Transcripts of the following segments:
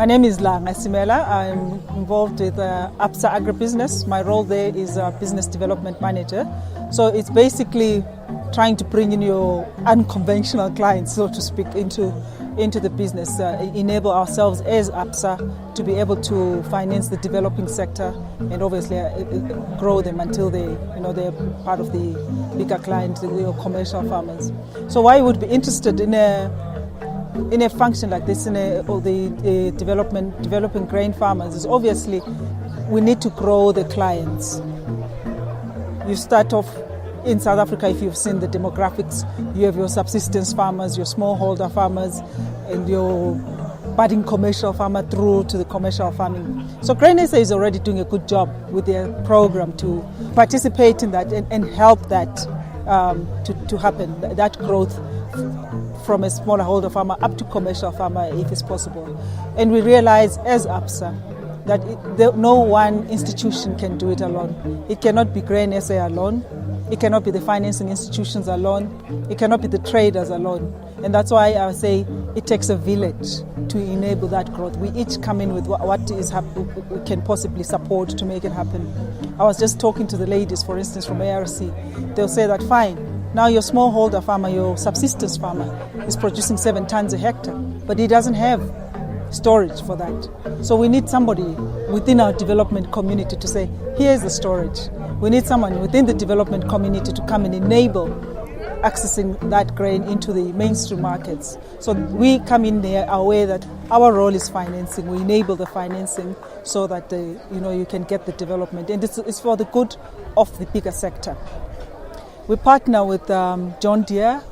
My name is Langa, Simela. I'm involved with ABSA Agribusiness. My role there is a business development manager. So it's basically trying to bring in your unconventional clients, so to speak, into the business, enable ourselves as ABSA to be able to finance the developing sector and obviously grow them until they're part of the bigger client, the commercial farmers. So why would be interested in a function like this, the developing grain farmers, is obviously we need to grow the clients. You start off in South Africa, if you've seen the demographics, you have your subsistence farmers, your smallholder farmers, and your budding commercial farmer through to the commercial farming. So Grain SA is already doing a good job with their program to participate in that and help that to happen, that growth from a smaller holder farmer up to commercial farmer if it's possible. And we realize as ABSA that no one institution can do it alone. It cannot be Grain SA alone. It cannot be the financing institutions alone. It cannot be the traders alone. And that's why I say it takes a village to enable that growth. We each come in with what we can possibly support to make it happen. I was just talking to the ladies, for instance, from ARC. They'll say that, fine, now your smallholder farmer, your subsistence farmer, is producing 7 tons a hectare, but he doesn't have storage for that. So we need somebody within our development community to say, here's the storage. We need someone within the development community to come and enable accessing that grain into the mainstream markets. So we come in there aware that our role is financing. We enable the financing so that you can get the development, and it's for the good of the bigger sector. We partner with John Deere,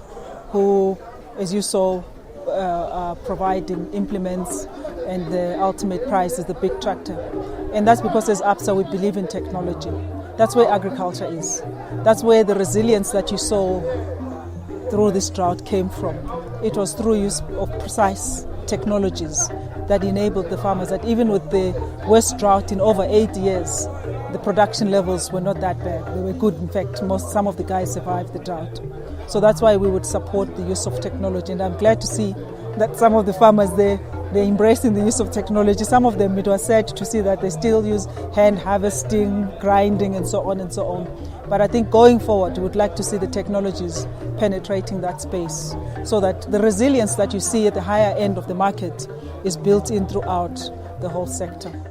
who, as you saw, are providing implements, and the ultimate prize is the big tractor. And that's because as ABSA we believe in technology. That's where agriculture is. That's where the resilience that you saw through this drought came from. It was through use of precise technologies that enabled the farmers that even with the worst drought in over 8 years, the production levels were not that bad. They were good. In fact, some of the guys survived the drought. So that's why we would support the use of technology. And I'm glad to see that some of the farmers they're embracing the use of technology. Some of them, it was sad to see that they still use hand harvesting, grinding, and so on and so on. But I think going forward, we would like to see the technologies penetrating that space so that the resilience that you see at the higher end of the market is built in throughout the whole sector.